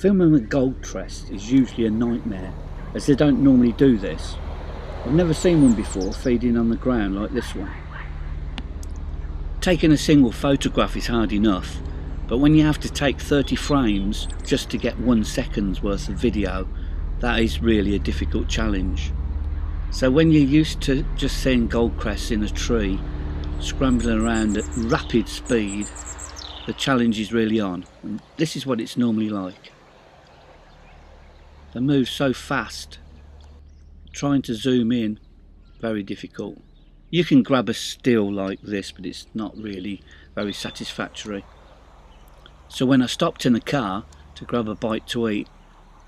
Filming with Goldcrest is usually a nightmare, as they don't normally do this. I've never seen one before feeding on the ground like this one. Taking a single photograph is hard enough, but when you have to take 30 frames just to get 1 second's worth of video, that is really a difficult challenge. So when you're used to just seeing Goldcrests in a tree, scrambling around at rapid speed, the challenge is really on, and this is what it's normally like. They move so fast, trying to zoom in, very difficult. You can grab a still like this, but it's not really very satisfactory. So when I stopped in the car to grab a bite to eat,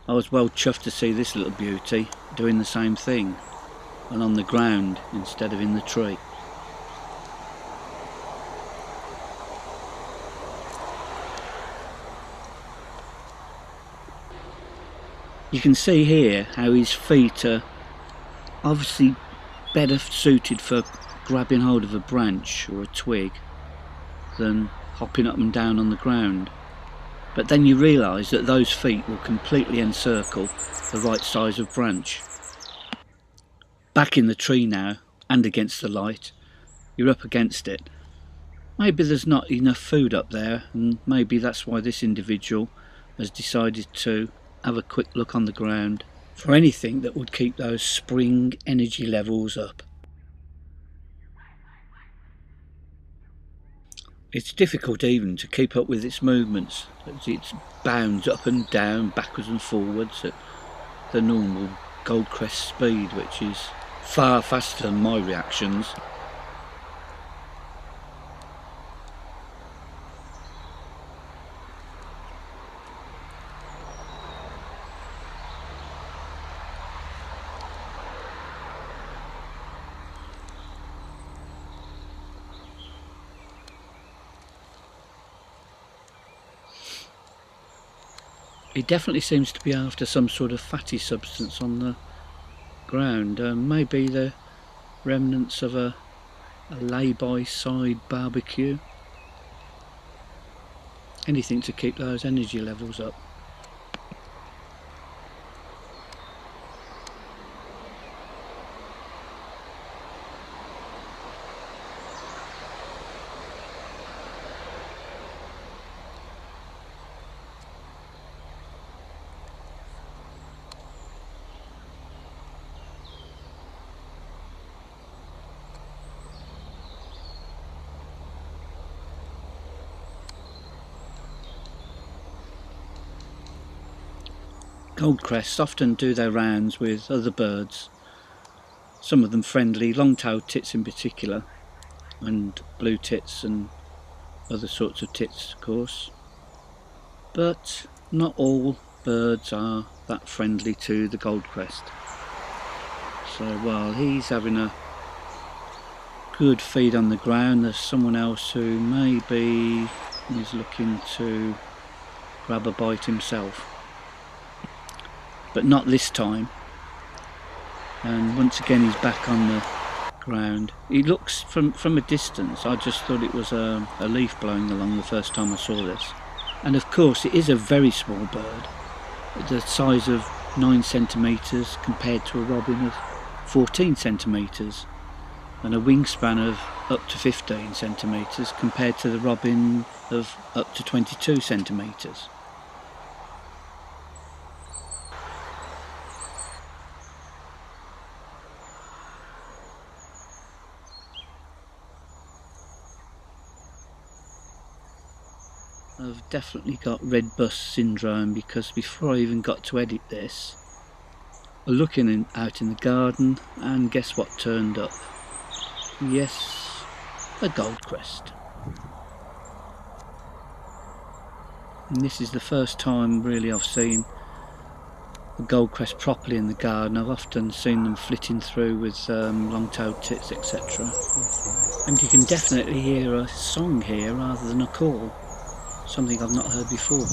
I was well chuffed to see this little beauty doing the same thing, and on the ground instead of in the tree. You can see here how his feet are obviously better suited for grabbing hold of a branch or a twig than hopping up and down on the ground. But then you realise that those feet will completely encircle the right size of branch. Back in the tree now, and against the light, you're up against it. Maybe there's not enough food up there, and maybe that's why this individual has decided to have a quick look on the ground for anything that would keep those spring energy levels up. It's difficult even to keep up with its movements as it bounds up and down, backwards and forwards at the normal Goldcrest speed, which is far faster than my reactions. It definitely seems to be after some sort of fatty substance on the ground. Maybe the remnants of a lay-by side barbecue. Anything to keep those energy levels up. Goldcrests often do their rounds with other birds, some of them friendly, long-tailed tits in particular, and blue tits and other sorts of tits of course. But not all birds are that friendly to the Goldcrest. So while he's having a good feed on the ground, there's someone else who maybe is looking to grab a bite himself. But not this time, and once again he's back on the ground. He looks from a distance, I just thought it was a leaf blowing along the first time I saw this. And of course it is a very small bird, the size of 9 centimetres compared to a robin of 14 centimetres, and a wingspan of up to 15 centimetres compared to the robin of up to 22 centimetres. I've definitely got red bus syndrome because before I even got to edit this, I'm looking out in the garden and guess what turned up? Yes, a Goldcrest. And this is the first time really I've seen a Goldcrest properly in the garden. I've often seen them flitting through with long-tailed tits, etc. And you can definitely hear a song here rather than a call. Something I've not heard before.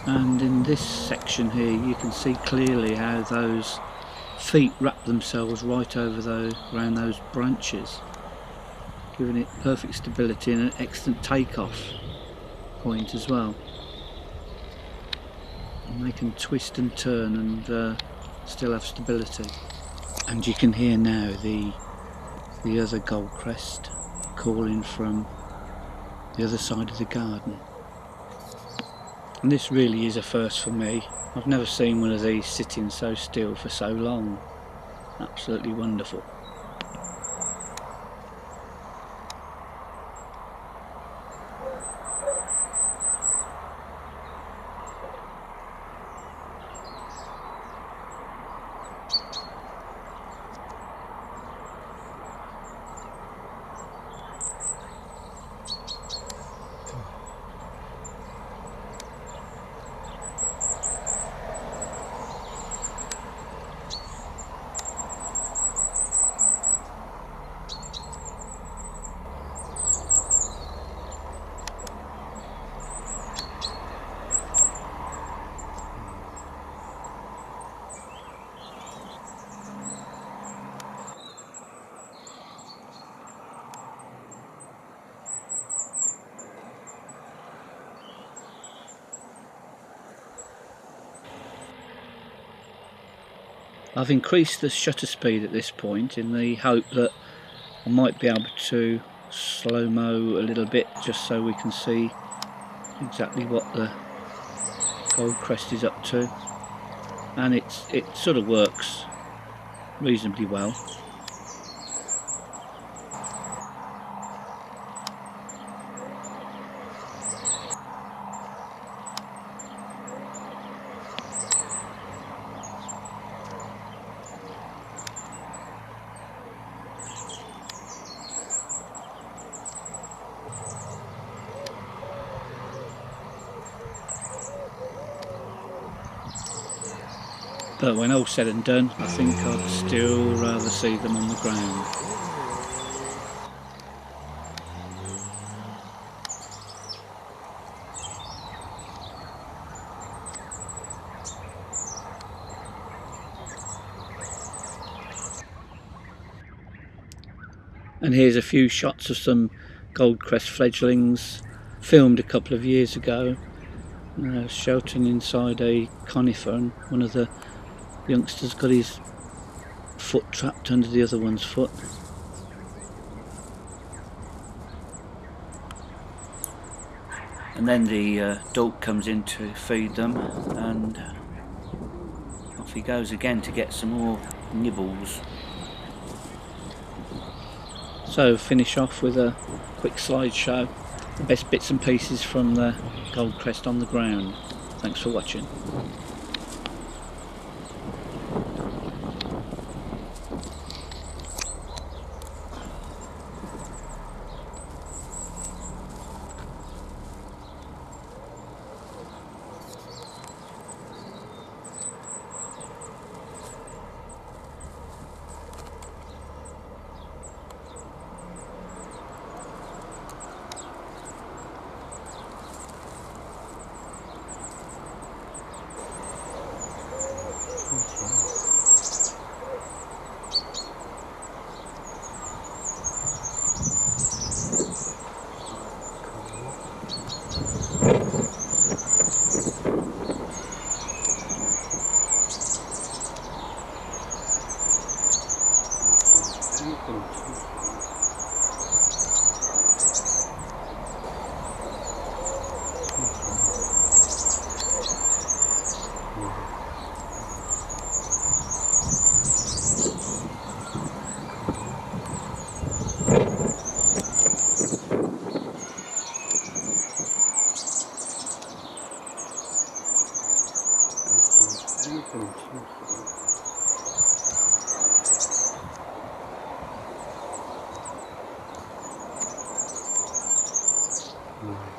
And in this section here you can see clearly how those feet wrap themselves right over around those branches, giving it perfect stability and an excellent takeoff point as well. And they can twist and turn and still have stability. And you can hear now the other Goldcrest calling from the other side of the garden. And this really is a first for me. I've never seen one of these sitting so still for so long. Absolutely wonderful. I've increased the shutter speed at this point in the hope that I might be able to slow-mo a little bit, just so we can see exactly what the Goldcrest is up to, and it sort of works reasonably well. But when all's said and done, I think I'd still rather see them on the ground. And here's a few shots of some Goldcrest fledglings filmed a couple of years ago, sheltering inside a conifer, and one of the youngsters got his foot trapped under the other one's foot. And then the dog comes in to feed them, and off he goes again to get some more nibbles. So finish off with a quick slideshow, the best bits and pieces from the Goldcrest on the ground. Thanks for watching. Mm.